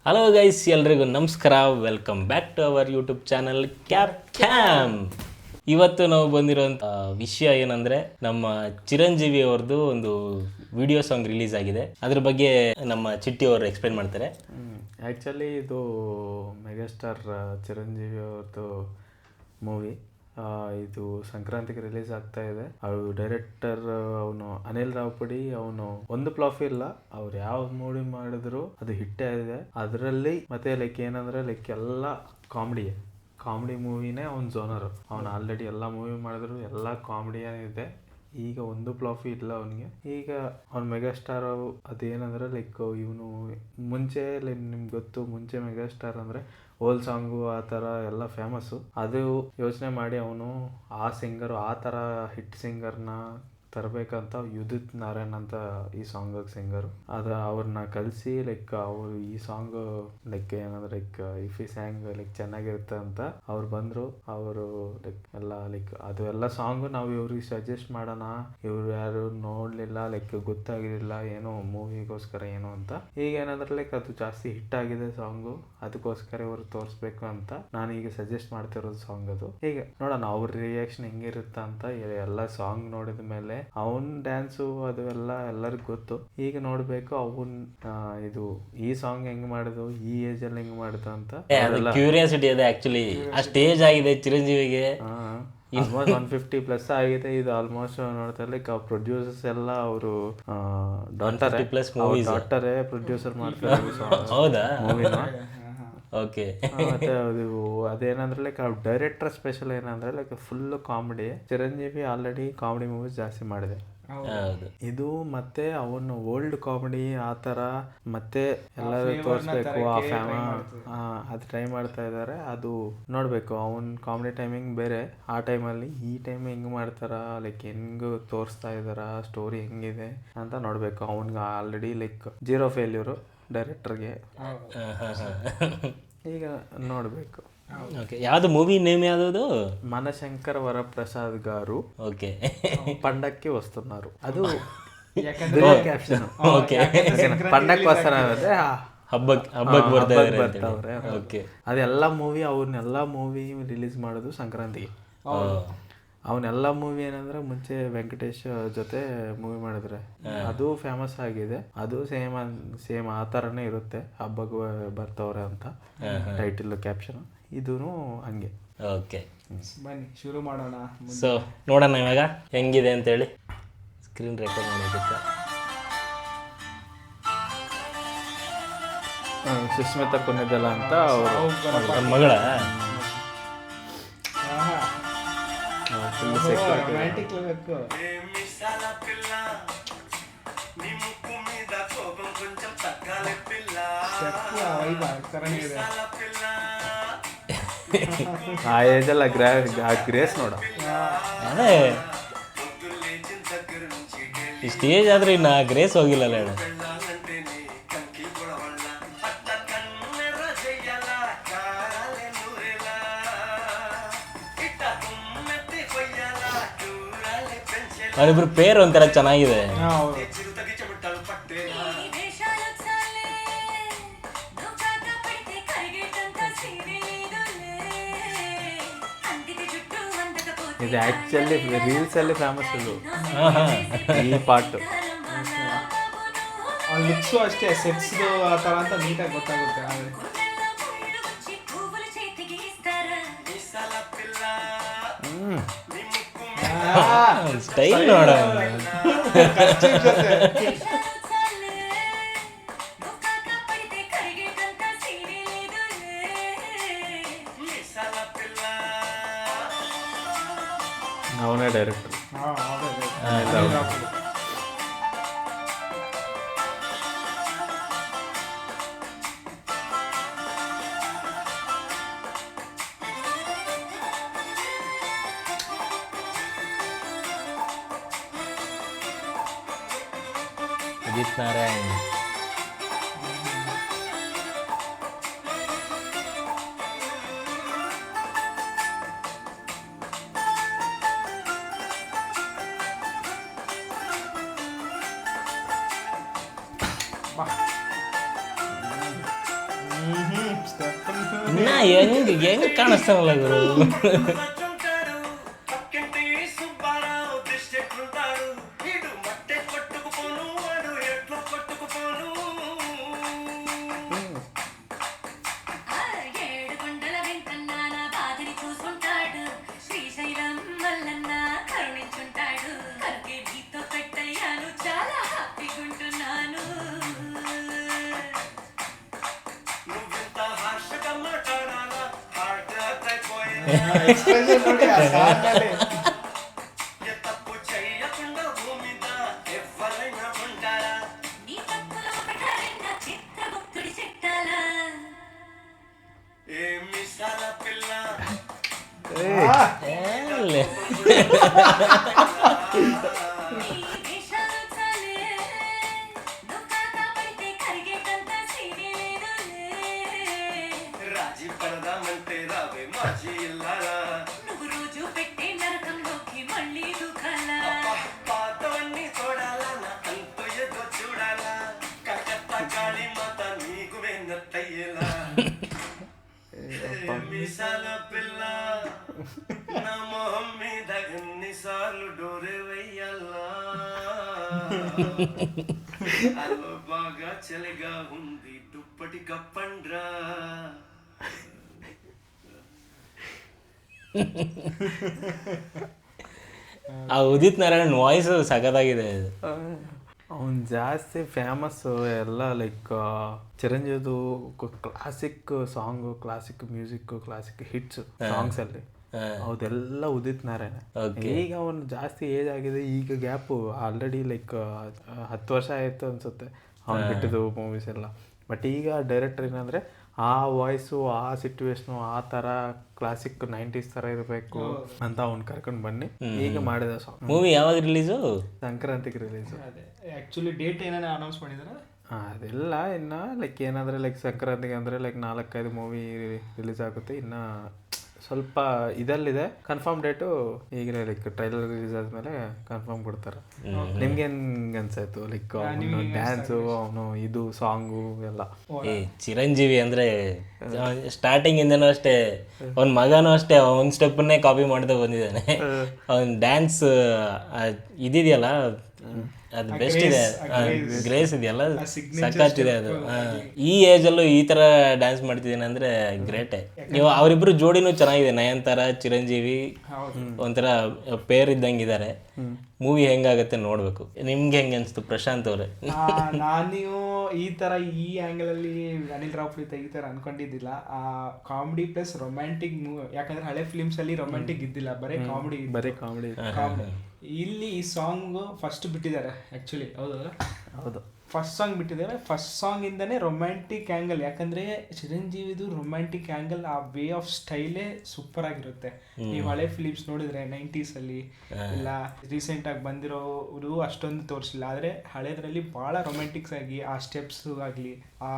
Hello guys, ಎಲ್ರಿಗೂ ನಮಸ್ಕಾರ. Welcome back to our YouTube channel Cap Cam. ಇವತ್ತು ನಾವು ಬಂದಿರೋಂಥ ವಿಷಯ ಏನಂದರೆ, ನಮ್ಮ ಚಿರಂಜೀವಿ ಅವ್ರದ್ದು ಒಂದು ವಿಡಿಯೋ ಸಾಂಗ್ ರಿಲೀಸ್ ಆಗಿದೆ. ಅದ್ರ ಬಗ್ಗೆ ನಮ್ಮ ಚಿಟ್ಟಿ ಅವರು ಎಕ್ಸ್ಪ್ಲೇನ್ ಮಾಡ್ತಾರೆ. ಆ್ಯಕ್ಚುಲಿ ಇದು ಮೆಗಾಸ್ಟಾರ್ ಚಿರಂಜೀವಿ ಅವ್ರದ್ದು ಮೂವಿ. ಇದು ಸಂಕ್ರಾಂತಿಗೆ ರಿಲೀಸ್ ಆಗ್ತಾ ಇದೆ. ಅವರು ಡೈರೆಕ್ಟರ್ ಅವನು ಅನಿಲ್ ರಾವ್ಪುಡಿ. ಅವನು ಒಂದು ಫ್ಲಾಪ್ ಇಲ್ಲ, ಅವ್ರು ಯಾವ ಮೂವಿ ಮಾಡಿದ್ರು ಅದು ಹಿಟ್ಟೇ ಇದೆ. ಅದರಲ್ಲಿ ಮತ್ತೆ ಏನಂದ್ರೆ ಎಲ್ಲ ಕಾಮಿಡಿ ಮೂವಿನೇ ಅವ್ನ ಜೋನರು. ಅವನು ಆಲ್ರೆಡಿ ಎಲ್ಲ ಮೂವಿ ಮಾಡಿದ್ರು, ಎಲ್ಲ ಕಾಮಿಡಿಯೇ ಇದೆ. ಈಗ ಒಂದು ಫ್ಲಾಪ್ ಇಲ್ಲ ಅವನಿಗೆ. ಈಗ ಅವ್ನ ಮೆಗಾಸ್ಟಾರ್ ಅದೇನಂದ್ರೆ ಇವನು ಮುಂಚೆ ನಿಮ್ಗೆ ಗೊತ್ತು, ಮುಂಚೆ ಮೆಗಾಸ್ಟಾರ್ ಅಂದ್ರೆ ಓಲ್ಡ್ ಸಾಂಗು ಆ ಥರ ಎಲ್ಲ ಫೇಮಸ್ಸು. ಅದು ಯೋಚನೆ ಮಾಡಿ ಅವನು ಆ ಸಿಂಗರು, ಆ ಥರ ಹಿಟ್ ಸಿಂಗರ್ನ ತರಬೇಕಂತ ಉದಿತ್ ನಾರಾಯಣ್ ಅಂತ ಈ ಸಾಂಗಿಗೆ ಸಿಂಗರು, ಅವ್ರನ್ನ ಕಲಿಸಿ ಅವರು ಈ ಸಾಂಗ್ ಏನಂದ್ರೆ ಇಫ್ ಈ ಸ್ಯಾಂಗ್ ಚೆನ್ನಾಗಿರುತ್ತೆ ಅಂತ ಅವ್ರು ಬಂದರು. ಅವರು ಎಲ್ಲ ಅದು ಎಲ್ಲ ಸಾಂಗು ನಾವು ಇವ್ರಿಗೆ ಸಜೆಸ್ಟ್ ಮಾಡೋಣ, ಇವ್ರು ಯಾರು ನೋಡಲಿಲ್ಲ, ಗೊತ್ತಾಗಿರಲಿಲ್ಲ ಏನೋ ಮೂವಿಗೋಸ್ಕರ ಏನು ಅಂತ. ಈಗ ಏನಂದ್ರೆ ಅದು ಜಾಸ್ತಿ ಹಿಟ್ ಆಗಿದೆ ಸಾಂಗು, ಅದಕ್ಕೋಸ್ಕರ ಇವ್ರು ತೋರಿಸ್ಬೇಕು ಅಂತ ನಾನು ಈಗ ಸಜೆಸ್ಟ್ ಮಾಡ್ತಿರೋದು ಸಾಂಗ್. ಅದು ಹೀಗೆ ನೋಡೋಣ ಅವ್ರ ರಿಯಾಕ್ಷನ್ ಹೆಂಗಿರುತ್ತೆ ಅಂತ. ಎಲ್ಲ ಸಾಂಗ್ ನೋಡಿದ ಮೇಲೆ ಅವನ್ ಡ್ಯಾನ್ಸು ಅದು ಎಲ್ಲರಿಗೂ ಗೊತ್ತು. ಈಗ ನೋಡ್ಬೇಕು ಅವನ್ ಇದು ಈ ಸಾಂಗ್ ಹೆಂಗ್ ಮಾಡಿದ್ರು, ಈ ಏಜ್ ಅಲ್ಲಿ ಹೆಂಗ್ ಮಾಡಿದ್ರು ಅಂತ ಕ್ಯೂರಿಯಾಸಿಟಿ ಇದೆ. ಆಕ್ಚುಲಿ ಆ ಸ್ಟೇಜ್ ಆಗಿದೆ ಚಿರಂಜೀವಿಗೆ, ಆಲ್ಮೋಸ್ಟ್ 150+ ಆಗಿದೆ. ಇದು ಆಲ್ಮೋಸ್ಟ್ ನೋಡ್ತಾರೆ ಪ್ರೊಡ್ಯೂಸರ್ಸ್ ಎಲ್ಲ ಅವರು ಡಾಕ್ಟರೇ ಪ್ರೊಡ್ಯೂಸರ್ ಮಾಡ್ತಾರೆ ಮೂವಿನ. ಓಕೆ, ಮತ್ತೆ ಅದೇನಂದ್ರೆ ಡೈರೆಕ್ಟರ್ ಸ್ಪೆಷಲ್ ಏನಂದ್ರೆ full comedy. Chiranjeevi already comedy movies ಜಾಸ್ತಿ ಮಾಡಿದೆ. ಇದು ಮತ್ತೆ ಅವನು ಓಲ್ಡ್ ಕಾಮಿಡಿ ಆ ಥರ ಮತ್ತೆ ಎಲ್ಲರೂ ತೋರಿಸ್ಬೇಕು. ಅದು ಟ್ರೈ ಮಾಡ್ತಾ ಇದ್ದಾರೆ. ಅದು ನೋಡ್ಬೇಕು. ಅವನ್ ಕಾಮಿಡಿ ಟೈಮಿಂಗ್ ಬೇರೆ, ಆ ಟೈಮಲ್ಲಿ ಈ ಟೈಮ್ ಹೆಂಗ್ ಮಾಡ್ತಾರ, ಹೆಂಗ್ ತೋರಿಸ್ತಾ ಇದಾರ, ಸ್ಟೋರಿ ಹೆಂಗಿದೆ ಅಂತ ನೋಡ್ಬೇಕು. ಅವನ್ಗೆ ಆಲ್ರೆಡಿ 0 ಫೇಲ್ಯೂರು ಡೈರೆಕ್ಟರ್ಗೆ. ಈಗ ನೋಡ್ಬೇಕು. ಯಾವ್ದು ಮೂವಿ ನೇಮ್ ಯಾವ್ದು? ಮನಶಂಕರ್ ವರಪ್ರಸಾದ್ ಗಾರು. ಓಕೆ, పండక్కి వస్తున్నారు. ಅದು ಕ್ಯಾಪ್ಷನ್. ಓಕೆ, పండక్కోಸ್ಕರ ಹಬ್ಬಕ್ಕೆ ಬರ್ತಾವ್ರೆ. ಓಕೆ, ಅದೆಲ್ಲ ಮೂವಿ ಅವ್ರನ್ನೆಲ್ಲ ಮೂವಿ ರಿಲೀಸ್ ಮಾಡೋದು ಸಂಕ್ರಾಂತಿಗೆ. ಅವನೆಲ್ಲ ಮೂವಿ ಏನಂದ್ರೆ ಮುಂಚೆ ವೆಂಕಟೇಶ್ ಜೊತೆ ಮೂವಿ ಮಾಡಿದ್ರೆ ಅದು ಫೇಮಸ್ ಆಗಿದೆ. ಅದು ಸೇಮ್ ಆ ಥರನೇ ಇರುತ್ತೆ, ಹಬ್ಬಕ್ಕೆ ಬರ್ತವ್ರೆ ಅಂತ ಟೈಟಲ್ ಕ್ಯಾಪ್ಷನ್. ಇದೂ ಹಂಗೆ. ಓಕೆ, ಬನ್ನಿ ಶುರು ಮಾಡೋಣ. ಸೊ ನೋಡೋಣ ಇವಾಗ ಹೆಂಗಿದೆ ಅಂತೇಳಿ. ಸ್ಕ್ರೀನ್ ರೆಕಾರ್ಡ್ ಮಾಡೋದಕ್ಕೆ ಸುಸ್ಮಿತಾ ಕೊನೆದಲ್ಲ ಅಂತ ಅವ್ರ ಮಗಳ ರೊಮ್ಯಾಂಟಿಕ್ ಬೇಕು. ಆ ಏಜಲ್ಲ ಗ್ರೇಸ್ ನೋಡ. ಅದೇ ಈ ಸ್ಟೇಜ್ ಆದ್ರೆ ಇನ್ನು ಗ್ರೇಸ್ ಹೋಗಿಲ್ಲಲ್ಲ ಹೇಳ. ಅವರಿಬ್ರು ಪೇರ್ ಒಂಥರ ಚೆನ್ನಾಗಿದೆ. ಇದು ಆಕ್ಚುಲಿ ರೀಲ್ಸ್ ಅಲ್ಲಿ ಫೇಮಸ್ ಇದು ಈ ಪಾರ್ಟ್. ಲುಕ್ಸು ಅಷ್ಟೇ, ಸೆಟ್ಸ್ ಆ ಥರ ಅಂತ ನೀಟಾಗಿ ಗೊತ್ತಾಗುತ್ತೆ. ಸ್ಟೈಲ್ ನೋಡ. ಅವನೇ ಡೈರೆಕ್ಟರ್. ಉದಿತ್ ನಾರಾಯಣ್. ಇನ್ನ ಹೆಂಗ್ ಕಾಣಿಸ್ತಾನಲ್ಲ ಗುರು. ಎಕ್ಸ್ಪ್ರೆಷನ್ ನೋಡಿ ಆ ಸಾಂಗಲ್ಲಿ. ಏ, బాగా చలిగా ఉంది దుప్పటి కప్పండ్రా. ಆ ಉದಿತ್ ನಾರಾಯಣ್ ವಾಯ್ಸ್ ಸಖತ್ತಾಗಿದೆ. ಅವ್ನು ಜಾಸ್ತಿ ಫೇಮಸ್ಸು ಎಲ್ಲ ಲೈಕ್ ಚಿರಂಜೀವಿದು classic song, classic music, classic hits ಸಾಂಗ್ಸಲ್ಲಿ ಅದೆಲ್ಲ ಉದಿತ್ ನಾರಾಯಣ. ಈಗ ಅವನು ಜಾಸ್ತಿ ಏಜ್ ಆಗಿದೆ, ಈಗ ಗ್ಯಾಪು ಆಲ್ರೆಡಿ ಲೈಕ್ 10 ವರ್ಷ ಆಯಿತು ಅನಿಸುತ್ತೆ ಅವ್ನು ಬಿಟ್ಟಿದ್ದು ಮೂವೀಸ್ ಎಲ್ಲ. ಬಟ್ ಈಗ ಡೈರೆಕ್ಟರ್ ಏನಂದರೆ ಆ ವಾಯ್ಸು, ಆ ಸಿಚುವೇಶನು, ಆ ಥರ ಕ್ಲಾಸಿಕ್ 90s ಥರ ಇರಬೇಕು ಅಂತ ಅವ್ನು ಕರ್ಕೊಂಡು ಬನ್ನಿ ಈಗ ಮಾಡಿದ ಸಾಂಗ್. ಮೂವಿ ಯಾವಾಗ ರಿಲೀಸು? ಸಂಕ್ರಾಂತಿಗೆ ರಿಲೀಸು. ಅದೇ ಆ್ಯಕ್ಚುಲಿ ಡೇಟ್ ಏನಾರ ಅನೌನ್ಸ್ ಮಾಡಿದಾರ? ಅದೆಲ್ಲ ಇನ್ನು ಲೈಕ್ ಏನಂದರೆ ಲೈಕ್ ಸಂಕ್ರಾಂತಿಗೆ ಅಂದರೆ ಲೈಕ್ 4-5 ಮೂವಿ ರಿಲೀಸ್ ಆಗುತ್ತೆ. ಇನ್ನು ಸ್ವಲ್ಪ ಇದಲ್ಲಿದೆ. ಕನ್ಫರ್ಮ್ ಡೇಟು ಈಗಲೇ ಲೈಕ್ ಟ್ರೈಲರ್ ರಿಲೀಸ್ ಆದಮೇಲೆ ಕನ್ಫರ್ಮ್ ಕೊಡ್ತಾರೆ. ನಿಮ್ಗೆ ಹೆಂಗೆ ಅನ್ಸಾಯ್ತು ಲೈಕ್ ಅವನು ಡ್ಯಾನ್ಸು, ಅವನು ಇದು ಸಾಂಗು ಎಲ್ಲ? ಏ ಚಿರಂಜೀವಿ ಅಂದರೆ ಸ್ಟಾರ್ಟಿಂಗಿಂದನೂ ಅಷ್ಟೇ, ಅವ್ನ ಮಗನೂ ಅಷ್ಟೇ ಅವ್ನ ಸ್ಟೆಪ್ಪನ್ನೇ ಕಾಪಿ ಮಾಡ್ತಾ ಬಂದಿದ್ದಾನೆ. ಅವ್ನ ಡ್ಯಾನ್ಸ್ ಇದಿದೆಯಲ್ಲ ಅದು ಬೆಸ್ಟ್ ಇದೆ, ಗ್ರೇಸ್ ಇದೆಯಲ್ಲ ಸಖತ್ತಿದೆ ಅದು. ಈ ಏಜಲ್ಲೂ ಈ ಥರ ಡ್ಯಾನ್ಸ್ ಮಾಡ್ತಿದ್ದೀನಿ ಅಂದರೆ ಗ್ರೇಟೇ. ನೀವು ಅವರಿಬ್ರು ಜೋಡಿನೂ ಚೆನ್ನಾಗಿದೆ, ನಯನತಾರ ಚಿರಂಜೀವಿ ಒಂಥರ ಪೇರ್ ಇದ್ದಂಗೆ ಇದ್ದಾರೆ. ಮೂವಿ ಹೆಂಗಾಗತ್ತೆ ನೋಡಬೇಕು. ನಿಮ್ಗೆ ಹೆಂಗೆ ಅನಿಸ್ತು ಪ್ರಶಾಂತ್ ಅವರೇ? ನಾನು ಈ ಥರ ಈ ಆ್ಯಂಗಲಲ್ಲಿ ಅನಿಲ್ ರಾವ್ಪುರಿ ತೆಗಿತಾರೆ ಅನ್ಕೊಂಡಿದ್ದಿಲ್ಲ. ಕಾಮಿಡಿ ಪ್ಲಸ್ ರೊಮ್ಯಾಂಟಿಕ್ ಮೂವಿ, ಯಾಕಂದ್ರೆ ಹಳೆ ಫಿಲಿಮ್ಸಲ್ಲಿ ರೊಮ್ಯಾಂಟಿಕ್ ಇದ್ದಿಲ್ಲ, ಬರೀ ಕಾಮಿಡಿ. ಇಲ್ಲಿ ಈ ಸಾಂಗು ಫಸ್ಟ್ ಬಿಟ್ಟಿದ್ದಾರೆ ಆ್ಯಕ್ಚುಲಿ. ಹೌದು, ಫಸ್ಟ್ ಸಾಂಗ್ ಬಿಟ್ಟಿದ್ದಾರೆ. ಫಸ್ಟ್ ಸಾಂಗಿಂದನೇ ರೊಮ್ಯಾಂಟಿಕ್ ಆ್ಯಂಗಲ್, ಯಾಕಂದರೆ ಚಿರಂಜೀವಿದು ರೊಮ್ಯಾಂಟಿಕ್ ಆ್ಯಂಗಲ್, ಆ ವೇ ಆಫ್ ಸ್ಟೈಲೇ ಸೂಪರ್ ಆಗಿರುತ್ತೆ. ನೀವು ಹಳೆ ಫಿಲಿಮ್ಸ್ ನೋಡಿದ್ರೆ 90sಲ್ಲಿ ಇಲ್ಲ ರೀಸೆಂಟಾಗಿ ಬಂದಿರೋರು ಅಷ್ಟೊಂದು ತೋರಿಸಿಲ್ಲ, ಆದರೆ ಹಳೇದ್ರಲ್ಲಿ ಭಾಳ ರೊಮ್ಯಾಂಟಿಕ್ಸ್ ಆಗಿ ಆ ಸ್ಟೆಪ್ಸ್ ಆಗಲಿ, ಆ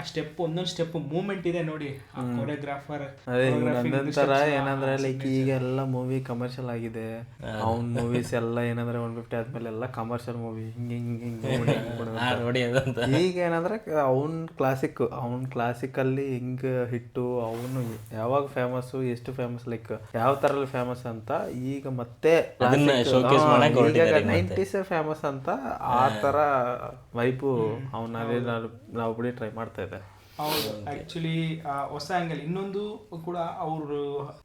ಸ್ಟೆಪ್ ಒಂದೊಂದು ಸ್ಟೆಪ್ ಮೂವ್ಮೆಂಟ್ ಇದೆ ನೋಡಿ. ಆ ಕೊರಿಯೋಗ್ರಾಫರ್ ನಂತರ ಏನಂದ್ರೆ ಲೈಕ್ ಈಗೆಲ್ಲ ಮೂವಿ ಕಮರ್ಷಿಯಲ್ ಆಗಿದೆ. ಅವ್ನ ಮೂವೀಸ್ ಎಲ್ಲ ಏನಂದ್ರೆ 150 ಆದ್ಮೇಲೆ ಎಲ್ಲ ಕಮರ್ಷಿಯಲ್ ಮೂವಿ ಈಗ ಏನಂದ್ರೆ ಅವ್ನ ಕ್ಲಾಸಿಕಲ್ಲಿ ಹಿಂಗ್ ಹಿಟ್ಟು, ಅವನು ಯಾವಾಗ ಫೇಮಸ್, ಎಷ್ಟು ಫೇಮಸ್, ಲೈಕ್ ಯಾವ ತರ ಫೇಮಸ್ ಅಂತ ಈಗ ಮತ್ತೆ 90s ಫೇಮಸ್ ಅಂತ ಆ ತರ ವೈಪು ಅವನಲ್ಲಿ ನಾವು ಬಿಡಿ ಟ್ರೈ ಮಾಡ್ತಾ ಇದ್ದೆ. ಹೌದು, ಆ್ಯಕ್ಚುಲಿ ಹೊಸ ಆ್ಯಂಗಲ್. ಇನ್ನೊಂದು ಕೂಡ ಅವರು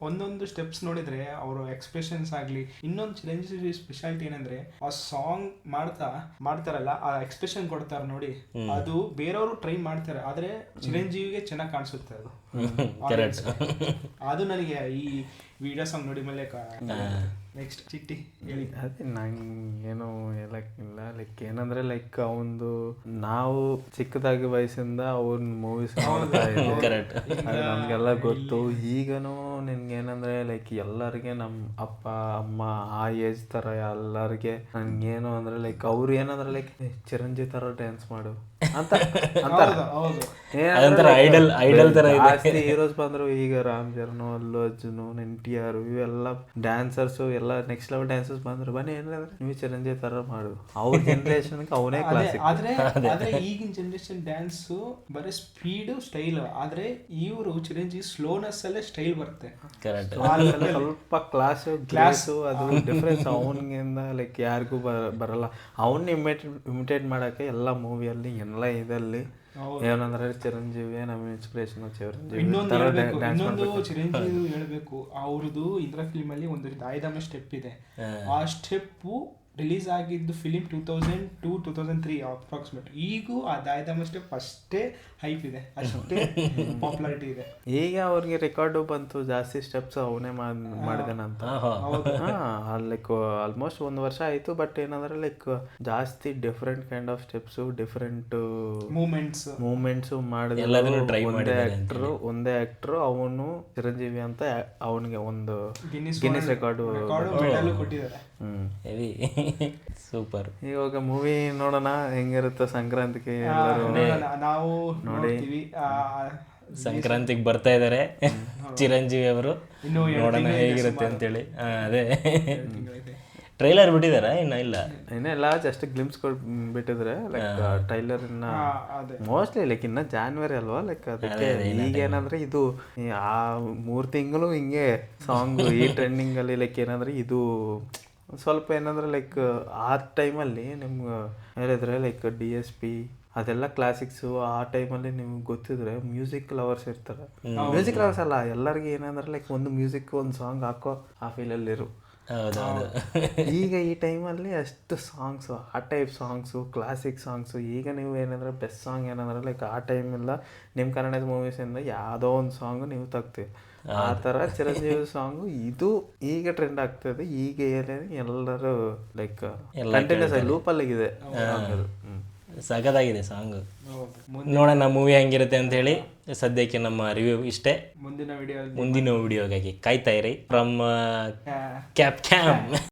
ಒಂದೊಂದು ಸ್ಟೆಪ್ಸ್ ನೋಡಿದ್ರೆ ಅವರು ಎಕ್ಸ್ಪ್ರೆಷನ್ಸ್ ಆಗಲಿ, ಇನ್ನೊಂದು ಚಿರಂಜೀವಿ ಸ್ಪೆಷಾಲಿಟಿ ಏನಂದ್ರೆ ಆ ಸಾಂಗ್ ಮಾಡ್ತಾರಲ್ಲ, ಆ ಎಕ್ಸ್ಪ್ರೆಷನ್ ಕೊಡ್ತಾರೆ ನೋಡಿ, ಅದು ಬೇರೆಯವರು ಟ್ರೈ ಮಾಡ್ತಾರೆ, ಆದ್ರೆ ಚಿರಂಜೀವಿಗೆ ಚೆನ್ನಾಗಿ ಕಾಣಿಸುತ್ತೆ ಅದು. ಅದು ನನಗೆ ಈ ವಿಡಿಯೋ ಸಾಂಗ್ ನೋಡಿ ಮೇಲೆ ನೆಕ್ಸ್ಟ್ ಚಿಟ್ಟಿ ಹೇಳಿ. ಅದೇ ನಂಗೇನು ಹೇಳಕ್ಕಿಲ್ಲ, ಲೈಕ್ ಏನಂದ್ರೆ ಲೈಕ್ ಅವಂದು ನಾವು ಚಿಕ್ಕದಾಗಿ ವಯಸ್ಸಿಂದ ಅವ್ನ ಮೂವೀಸ್ ನೋಡ್ತಾ ಇದ್ದೆ, ಅದು ನಮ್ಗೆಲ್ಲ ಗೊತ್ತು. ಈಗನೂ ನಿನ್ಗೇನಂದ್ರೆ ಲೈಕ್ ಎಲ್ಲರಿಗೆ ನಮ್ಮ ಅಪ್ಪ ಅಮ್ಮ ಆ ಏಜ್ ಥರ ಎಲ್ಲರಿಗೆ ನನಗೇನು ಅಂದರೆ ಲೈಕ್ ಅವ್ರು ಏನಂದ್ರೆ ಲೈಕ್ ಚಿರಂಜೀವಿ ಥರ ಡ್ಯಾನ್ಸ್ ಮಾಡು ಅಂತ ಅಂತಾರೆ. ಅದೊಂಥರ ಐಡಲ್ ಥರ ಇದೆ. ಜಾಸ್ತಿ ಹೀರೋಸ್ ಬಂದರು ಈಗ ರಾಮ್ ಚರಣ್, ಅಲ್ಲು ಅರ್ಜುನ್, NTR ಇವೆಲ್ಲ ಡ್ಯಾನ್ಸರ್ಸು ಎಲ್ಲ ನೆಕ್ಸ್ಟ್ ಲೆವೆಲ್ ಡ್ಯಾನ್ಸರ್ಸ್ ಬಂದರು. ಬನ್ನಿ ಏನಂದ್ರೆ ನೀವು ಚಿರಂಜೀವಿ ಥರ ಮಾಡು. ಅವ್ರ ಜನ್ರೇಷನ್ಗೆ ಅವನೇ ಕ್ಲಾಸಿಕ್. ಆದ್ರೆ ಈಗಿನ ಜನರೇಷನ್ ಡ್ಯಾನ್ಸ್ ಬರೀ ಸ್ಪೀಡ್ ಸ್ಟೈಲ್, ಆದ್ರೆ ಇವರು ಚಿರಂಜೀವಿ ಸ್ಲೋನೆಸ್ ಅಲ್ಲೇ ಸ್ಟೈಲ್ ಬರುತ್ತೆ. ಕರೆಕ್ಟ್. ಸ್ವಲ್ಪ ಕ್ಲಾಸು ಅದು ಡಿಫ್ರೆನ್ಸ್ ಅವನಿಗಿಂದ ಲೈಕ್ ಯಾರಿಗೂ ಬರಲ್ಲ. ಅವನ್ನ ಇಮಿಟೇಟ್ ಮಾಡೋಕ್ಕೆ ಎಲ್ಲ ಮೂವಿಯಲ್ಲಿ ಎಲ್ಲ ಇದಲ್ಲಿ ಏನಂದ್ರೆ ಚಿರಂಜೀವಿ ನಮ್ಮ ಇನ್ಸ್ಪಿರೇಷನ್. ಇನ್ನೊಂದು ಚಿರಂಜೀವಿ ಹೇಳ್ಬೇಕು, ಅವ್ರದ್ದು ಇಂದ್ರ ಫಿಲ್ಮ್ ಅಲ್ಲಿ ಒಂದು ದಾಯದಮ್ಮ ಸ್ಟೆಪ್ ಇದೆ. ಆ ಸ್ಟೆಪ್ ರಿಲೀಸ್ ಆಗಿದ್ದು ಫಿಲಿಂ 2002-2003 ಅಪ್ರಾಕ್ಸಿಮೇಟ್. ಈಗೂ ಆ ದಾಯದಮ್ಮ ಸ್ಟೆಪ್ ಅಷ್ಟೇ ಹೈಪ್ ಇದೆ, ಅಷ್ಟೇ ಪಾಪ್ಯುಲಾರಿಟಿ ಇದೆ. ಈಗ ಅವ್ರಿಗೆ ರೆಕಾರ್ಡು ಬಂತು, ಜಾಸ್ತಿ ಸ್ಟೆಪ್ಸ್ ಅವನೇ ಮಾಡಿದನಂತ. ಲೈಕ್ ಆಲ್ಮೋಸ್ಟ್ 1 ವರ್ಷ ಆಯ್ತು. ಬಟ್ ಏನಂದ್ರೆ ಲೈಕ್ ಜಾಸ್ತಿ different kind of steps, different movements ಮಾಡಿದ್ರು. ಒಂದೇ ಆಕ್ಟ್ರು ಅವನು ಚಿರಂಜೀವಿ ಅಂತ ಅವನಿಗೆ ಒಂದು ಗಿನ್ನಿಸ್ ರೆಕಾರ್ಡು ಕೊಟ್ಟಿದ್ದಾರೆ. ಸೂಪರ್. ಇವಾಗ ಮೂವಿ ನೋಡೋಣ ಹೆಂಗಿರುತ್ತೆ ಸಂಕ್ರಾಂತಿಗೆ. ನಾವು ನೋಡಿ ಸಂಕ್ರಾಂತಿಗೆ ಬರ್ತಾ ಇದ್ದಾರೆ ಚಿರಂಜೀವಿ ಅವರು, ನೋಡೋಣ ಹೇಗಿರುತ್ತೆ ಅಂತೇಳಿ. ಅದೇ ಟ್ರೈಲರ್ ಬಿಟ್ಟಿದಾರ ಇನ್ನೆಲ್ಲ ಜಸ್ಟ್ ಗ್ಲಿಮ್ಸ್ ಬಿಟ್ಟಿದ್ರೆ ಲೈಕ್ ಟ್ರೈಲರ್ ಇನ್ನ ಮೋಸ್ಟ್ಲಿ ಲೈಕ್ ಇನ್ನ ಜಾನ್ವರಿ ಅಲ್ವಾ, ಲೈಕ್ ಅದಕ್ಕೆ ಈಗೇನಂದ್ರೆ ಇದು ಆ 3 ತಿಂಗಳು ಹಿಂಗೆ ಸಾಂಗ್ ಈ ಟ್ರೆಂಡಿಂಗ್ ಅಲ್ಲಿ ಲೈಕ್ ಏನಂದ್ರೆ ಇದು ಸ್ವಲ್ಪ ಏನಂದ್ರೆ ಲೈಕ್ ಆ ಟೈಮಲ್ಲಿ ನಿಮ್ಗೆ ಹೇಳಿದ್ರೆ ಲೈಕ್ DSP ಅದೆಲ್ಲ ಕ್ಲಾಸಿಕ್ಸು ಆ ಟೈಮಲ್ಲಿ ನಿಮ್ಗೆ ಗೊತ್ತಿದ್ರೆ ಮ್ಯೂಸಿಕ್ ಲವರ್ಸ್ ಇರ್ತಾರೆ. ಮ್ಯೂಸಿಕ್ ಲವರ್ಸ್ ಅಲ್ಲ, ಎಲ್ಲರಿಗೂ ಏನಂದ್ರೆ ಲೈಕ್ ಒಂದು ಮ್ಯೂಸಿಕ್ ಒಂದು ಸಾಂಗ್ ಹಾಕೋ ಆ ಫೀಲಲ್ಲಿರು. ಈಗ ಈ ಟೈಮಲ್ಲಿ ಅಷ್ಟು ಸಾಂಗ್ಸು, ಆ ಟೈಪ್ ಸಾಂಗ್ಸು, ಕ್ಲಾಸಿಕ್ ಸಾಂಗ್ಸು. ಈಗ ನೀವು ಏನಂದ್ರೆ ಬೆಸ್ಟ್ ಸಾಂಗ್ ಏನಂದ್ರೆ ಲೈಕ್ ಆ ಟೈಮಿಲ್ಲ ನಿಮ್ಮ ಕನ್ನಡದ ಮೂವೀಸಿಂದ ಯಾವುದೋ ಒಂದು ಸಾಂಗು ನೀವು ತೆಗ್ತೀವಿ. ಆ ಥರ ಚಿರಂಜೀವಿ ಸಾಂಗು ಇದು ಈಗ ಟ್ರೆಂಡ್ ಆಗ್ತದೆ. ಈಗ ಎಲ್ಲರೂ ಲೈಕ್ ಕಂಟಿನ್ಯೂಸ್ ಆಗಿ ಲೂಪಲ್ಲಿಗಿದೆ. ಸಖತ್ತಾಗಿದೆ ಸಾಂಗ್. ನೋಡೋಣ ಮೂವಿ ಹೆಂಗಿರುತ್ತೆ ಅಂತ ಹೇಳಿ. ಸದ್ಯಕ್ಕೆ ನಮ್ಮ ರಿವ್ಯೂ ಇಷ್ಟೇ. ಮುಂದಿನ ವಿಡಿಯೋಗಾಗಿ ಕಾಯ್ತಾ ಇರಿ. From cap cam.